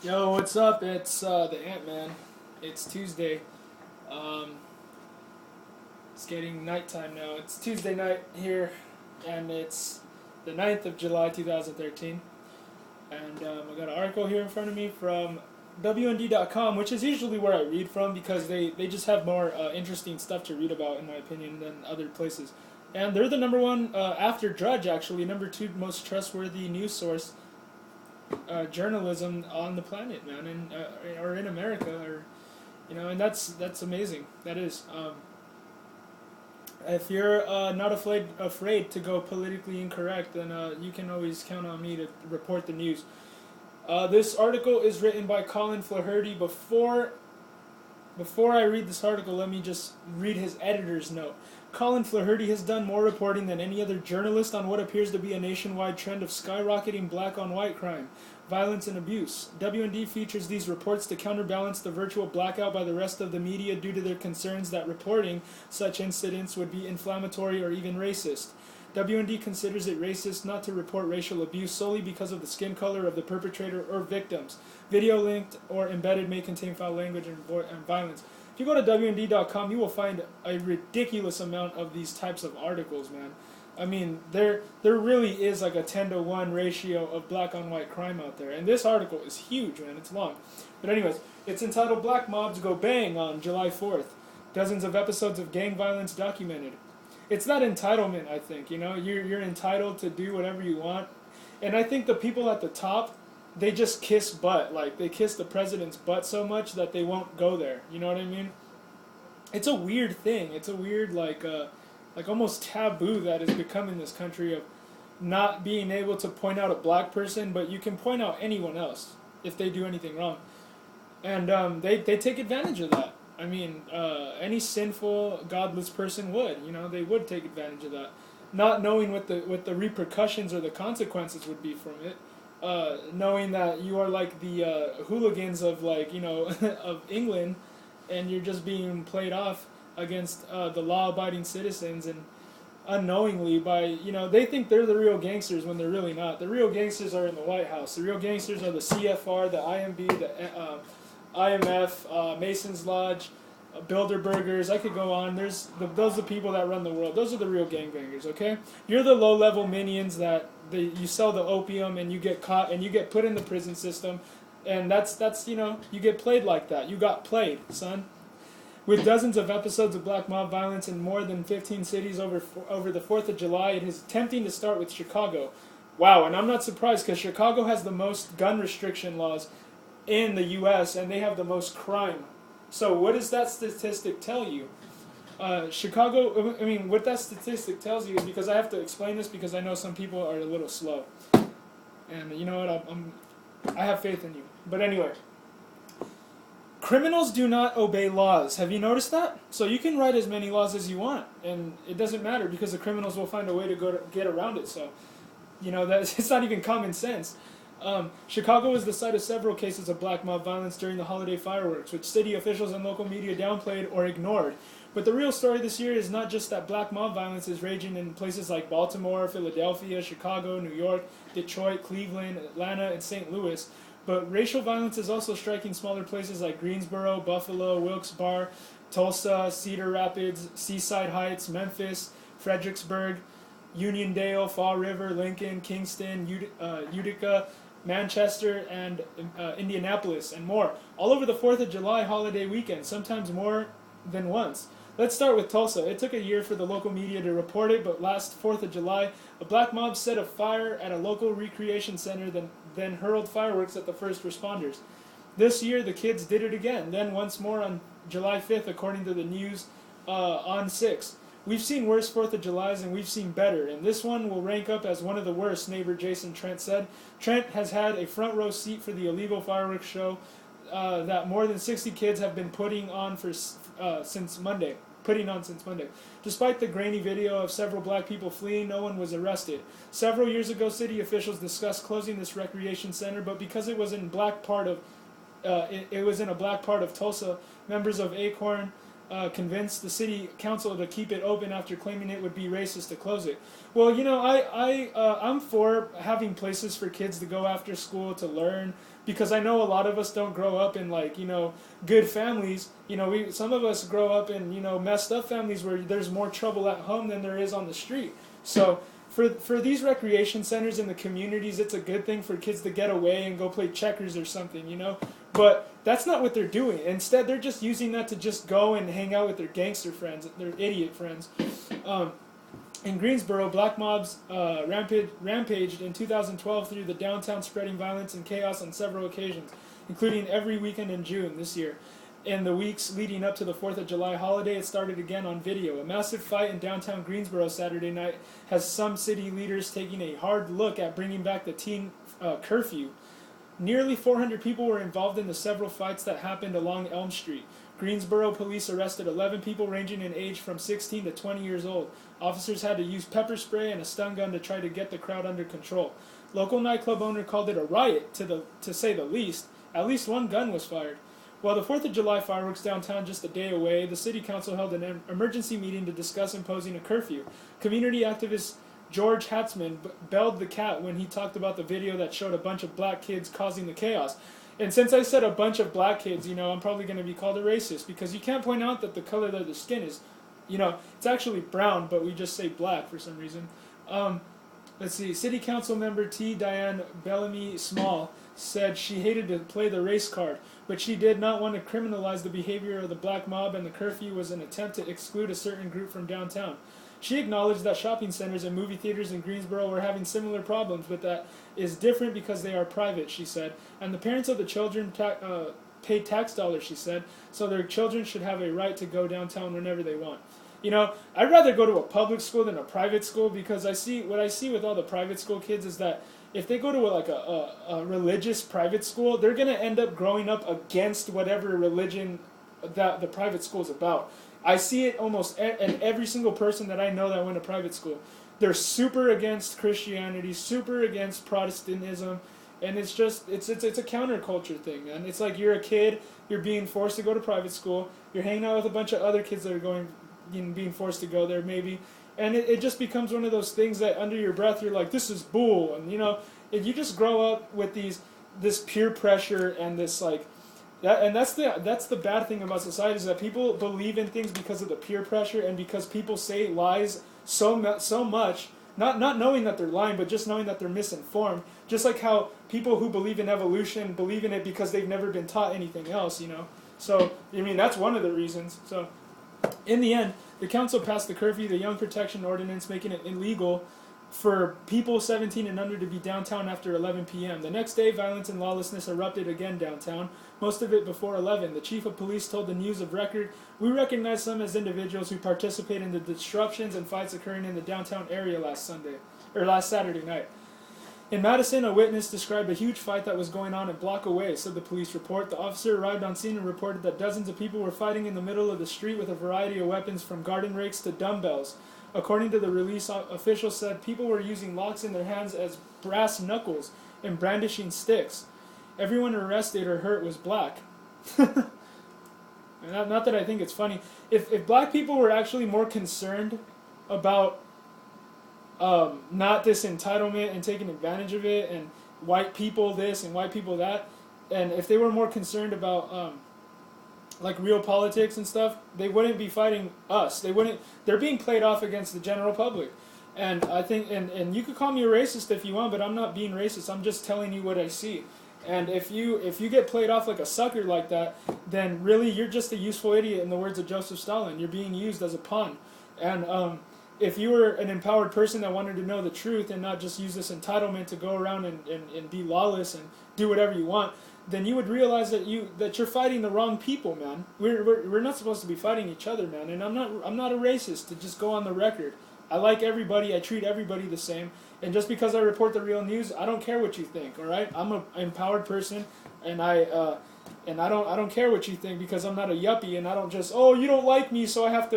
Yo, what's up? It's the Ant-Man. It's Tuesday. Um, it's getting nighttime now. It's Tuesday night here, and it's the 9th of July 2013. And I got an article here in front of me from WND.com, which is usually where I read from because they just have more interesting stuff to read about, in my opinion, than other places. And they're the number one, after Drudge, actually, number two most trustworthy news source journalism on the planet, man, and or in America, or and that's amazing. That is. If you're not afraid to go politically incorrect, then you can always count on me to report the news. This article is written by Colin Flaherty. Before I read this article, let me just read his editor's note. Colin Flaherty has done more reporting than any other journalist on what appears to be a nationwide trend of skyrocketing black-on-white crime, violence, and abuse. WND features these reports to counterbalance the virtual blackout by the rest of the media due to their concerns that reporting such incidents would be inflammatory or even racist. WND considers it racist not to report racial abuse solely because of the skin color of the perpetrator or victims. Video linked or embedded may contain foul language and violence. If you go to WND.com, you will find a ridiculous amount of these types of articles, man. I mean, there really is like a 10-to-1 ratio of black on white crime out there. And this article is huge, man. It's long. But anyways, it's entitled Black Mobs Go Bang on July 4th. Dozens of episodes of gang violence documented. It's that entitlement, I think. You're entitled to do whatever you want. And I think the people at the top, they just kiss butt. Like, they kiss the president's butt so much that they won't go there. You know what I mean? It's a weird thing. It's a weird, like almost taboo that has become in this country of not being able to point out a black person, but you can point out anyone else if they do anything wrong. And they take advantage of that. I mean, any sinful, godless person would. They would take advantage of that, not knowing what the repercussions or the consequences would be from it. Knowing that you are like the hooligans of of England, and you're just being played off against the law-abiding citizens, and unknowingly by they think they're the real gangsters when they're really not. The real gangsters are in the White House. The real gangsters are the CFR, the IMB, the IMF, Mason's Lodge, Bilderbergers. I could go on. Those are the people that run the world. Those are the real gangbangers. Okay, you're the low-level minions that you sell the opium and you get caught and you get put in the prison system, and that's you get played like that. You got played, son. With dozens of episodes of black mob violence in more than 15 cities over the 4th of July, it is tempting to start with Chicago. Wow, and I'm not surprised because Chicago has the most gun restriction laws in the U.S. and they have the most crime. So what does that statistic tell you? Chicago, I mean, what that statistic tells you is, because I have to explain this because I know some people are a little slow. And you know what, I have faith in you. But anyway. Criminals do not obey laws. Have you noticed that? So you can write as many laws as you want, and it doesn't matter because the criminals will find a way to get around it. So, it's not even common sense. Chicago is the site of several cases of black mob violence during the holiday fireworks, which city officials and local media downplayed or ignored. But the real story this year is not just that black mob violence is raging in places like Baltimore, Philadelphia, Chicago, New York, Detroit, Cleveland, Atlanta, and St. Louis. But racial violence is also striking smaller places like Greensboro, Buffalo, Wilkes-Barre, Tulsa, Cedar Rapids, Seaside Heights, Memphis, Fredericksburg, Uniondale, Fall River, Lincoln, Kingston, Utica, Manchester, and Indianapolis, and more. All over the 4th of July holiday weekend, sometimes more than once. Let's start with Tulsa. It took a year for the local media to report it, but last 4th of July, a black mob set a fire at a local recreation center, then hurled fireworks at the first responders. This year, the kids did it again, then once more on July 5th, according to the news on 6. We've seen worse 4th of Julys, and we've seen better, and this one will rank up as one of the worst, neighbor Jason Trent said. Trent has had a front row seat for the illegal fireworks show that more than 60 kids have been putting on since Monday. Despite the grainy video of several black people fleeing, no one was arrested. Several years ago, city officials discussed closing this recreation center, but because it was in a black part of Tulsa, members of Acorn convinced the city council to keep it open after claiming it would be racist to close it. Well, I'm for having places for kids to go after school to learn, because I know a lot of us don't grow up in good families. Some of us grow up in messed up families where there's more trouble at home than there is on the street. So for these recreation centers in the communities, it's a good thing for kids to get away and go play checkers or something. But that's not what they're doing. Instead, they're just using that to just go and hang out with their gangster friends, their idiot friends. In Greensboro, black mobs rampaged in 2012 through the downtown, spreading violence and chaos on several occasions, including every weekend in June this year. In the weeks leading up to the 4th of July holiday, it started again on video. A massive fight in downtown Greensboro Saturday night has some city leaders taking a hard look at bringing back the teen curfew. Nearly 400 people were involved in the several fights that happened along Elm Street. Greensboro police arrested 11 people ranging in age from 16 to 20 years old. Officers had to use pepper spray and a stun gun to try to get the crowd under control. Local nightclub owner called it a riot, to say the least. At least one gun was fired. While the 4th of July fireworks downtown just a day away, the city council held an emergency meeting to discuss imposing a curfew. Community activist George Hatzman belled the cat when he talked about the video that showed a bunch of black kids causing the chaos. And since I said a bunch of black kids, I'm probably going to be called a racist, because you can't point out that the color of their skin is, it's actually brown, but we just say black for some reason. Let's see. City Council member T. Diane Bellamy Small said she hated to play the race card, but she did not want to criminalize the behavior of the black mob, and the curfew was an attempt to exclude a certain group from downtown. She acknowledged that shopping centers and movie theaters in Greensboro were having similar problems, but that is different because they are private, she said. And the parents of the children pay tax dollars, she said, so their children should have a right to go downtown whenever they want. I'd rather go to a public school than a private school, because what I see with all the private school kids is that if they go to a religious private school, they're going to end up growing up against whatever religion that the private school is about. I see it almost in every single person that I know that went to private school. They're super against Christianity, super against Protestantism, and it's a counterculture thing, man. It's like you're a kid, you're being forced to go to private school, you're hanging out with a bunch of other kids that are being forced to go there maybe, and it just becomes one of those things that under your breath you're like, this is bull, and if you just grow up with this peer pressure and this that's the bad thing about society, is that people believe in things because of the peer pressure and because people say lies so much, not knowing that they're lying, but just knowing that they're misinformed. Just like how people who believe in evolution believe in it because they've never been taught anything else, So, that's one of the reasons. So, in the end, the council passed the curfew, the Young Protection Ordinance, making it illegal for people 17 and under to be downtown after 11 p.m. The next day, violence and lawlessness erupted again downtown, most of it before 11. The chief of police told the News of Record, "We recognize some as individuals who participate in the disruptions and fights occurring in the downtown area last Saturday night." In Madison, a witness described a huge fight that was going on a block away, said the police report. The officer arrived on scene and reported that dozens of people were fighting in the middle of the street with a variety of weapons from garden rakes to dumbbells. According to the release, officials said people were using locks in their hands as brass knuckles and brandishing sticks. Everyone arrested or hurt was black. Not that I think it's funny. If black people were actually more concerned about not this entitlement and taking advantage of it, and white people this and white people that, and if they were more concerned about real politics and stuff, they wouldn't be fighting us. They're being played off against the general public. And I think, and you could call me a racist if you want, but I'm not being racist. I'm just telling you what I see. And if you get played off like a sucker like that, then really you're just a useful idiot, in the words of Joseph Stalin. You're being used as a pawn. And if you were an empowered person that wanted to know the truth and not just use this entitlement to go around and be lawless and do whatever you want, then you would realize that you're fighting the wrong people, man. We're not supposed to be fighting each other, man. And I'm not a racist, to just go on the record. I like everybody. I treat everybody the same. And just because I report the real news, I don't care what you think. All right, I'm an empowered person, and I don't care what you think, because I'm not a yuppie, and I don't just, oh, you don't like me, so I have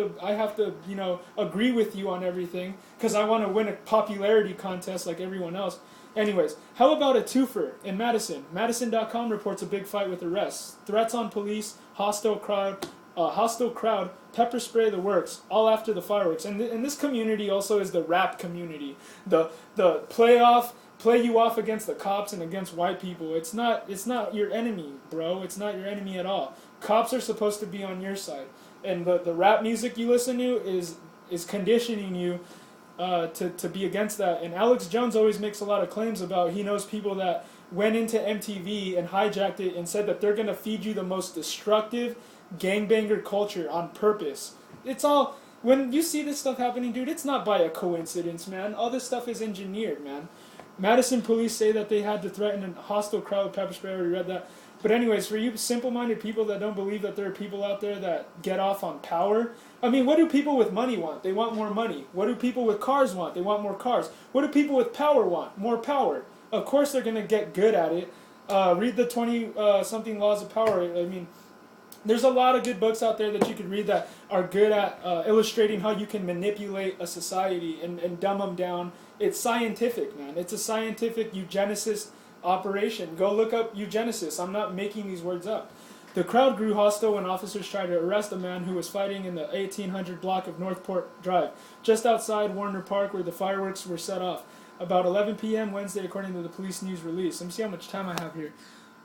to agree with you on everything because I want to win a popularity contest like everyone else. Anyways, how about a twofer in Madison? Madison.com reports a big fight with arrests, threats on police, hostile crowd, pepper spray, the works, all after the fireworks. And this community also is the rap community, the playoff play you off against the cops and against white people. It's not your enemy, bro. It's not your enemy at all. Cops are supposed to be on your side, and the rap music you listen to is conditioning you to be against that. And Alex Jones always makes a lot of claims about he knows people that went into MTV and hijacked it and said that they're gonna feed you the most destructive gangbanger culture on purpose. It's all, when you see this stuff happening, dude, it's not by a coincidence, man. All this stuff is engineered, man. Madison police say that they had to threaten a hostile crowd with pepper spray. I already read that. But anyways, for you simple-minded people that don't believe that there are people out there that get off on power, I mean, what do people with money want? They want more money. What do people with cars want? They want more cars. What do people with power want? More power. Of course they're going to get good at it. Read the 20-something Laws of Power. I mean, there's a lot of good books out there that you could read that are good at illustrating how you can manipulate a society and dumb them down. It's scientific, man. It's a scientific eugenicist operation. Go look up eugenicist. I'm not making these words up. The crowd grew hostile when officers tried to arrest a man who was fighting in the 1800 block of Northport Drive, just outside Warner Park where the fireworks were set off. About 11 p.m. Wednesday, according to the police news release. Let me see how much time I have here,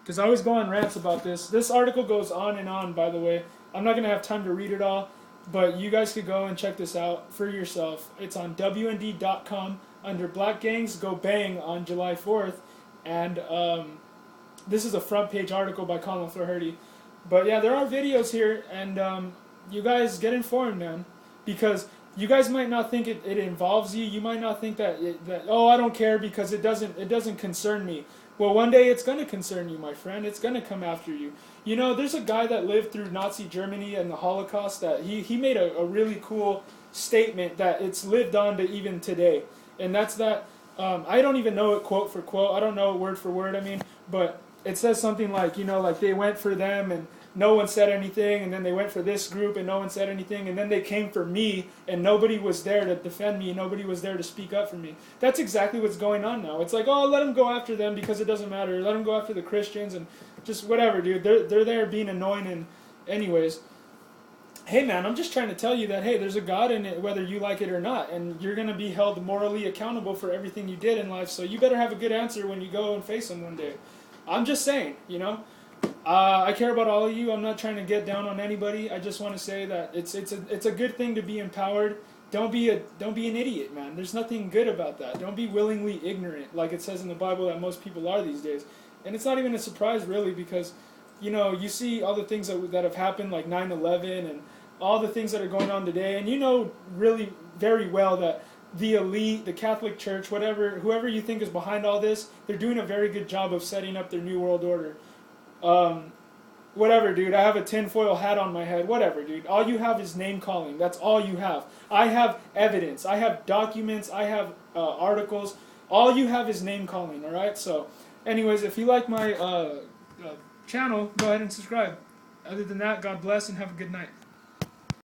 because I always go on rants about this. This article goes on and on, by the way. I'm not going to have time to read it all, but you guys could go and check this out for yourself. It's on WND.com under Black Gangs Go Bang on July 4th, and this is a front page article by Colin Flaherty. But yeah, there are videos here, and you guys get informed, man, because you guys might not think it involves you. You might not think that oh, I don't care because it doesn't concern me. Well, one day it's going to concern you, my friend. It's going to come after you. You know, there's a guy that lived through Nazi Germany and the Holocaust that he made a really cool statement that it's lived on to even today. And that's that, I don't even know it quote for quote. I don't know it word for word, I mean, but it says something like, you know, like they went for them and no one said anything, and then they went for this group and no one said anything, and then they came for me and nobody was there to defend me, nobody was there to speak up for me. That's exactly what's going on now. It's like, oh, let them go after them because it doesn't matter. Let them go after the Christians and just whatever, dude. They're there being annoying. And anyways, hey man, I'm just trying to tell you that, hey, there's a God in it whether you like it or not, and you're going to be held morally accountable for everything you did in life, so you better have a good answer when you go and face him one day. I'm just saying, you know. I care about all of you. I'm not trying to get down on anybody. I just want to say that it's a good thing to be empowered. Don't be an idiot, man. There's nothing good about that. Don't be willingly ignorant, like it says in the Bible that most people are these days. And it's not even a surprise, really, because you know, you see all the things that have happened, like 9/11 and all the things that are going on today, and you know really very well that the elite, the Catholic Church, whoever you think is behind all this, they're doing a very good job of setting up their new world order. Whatever, dude. I have a tinfoil hat on my head. Whatever, dude. All you have is name calling. That's all you have. I have evidence. I have documents. I have articles. All you have is name calling. All right. So, anyways, if you like my channel, go ahead and subscribe. Other than that, God bless and have a good night.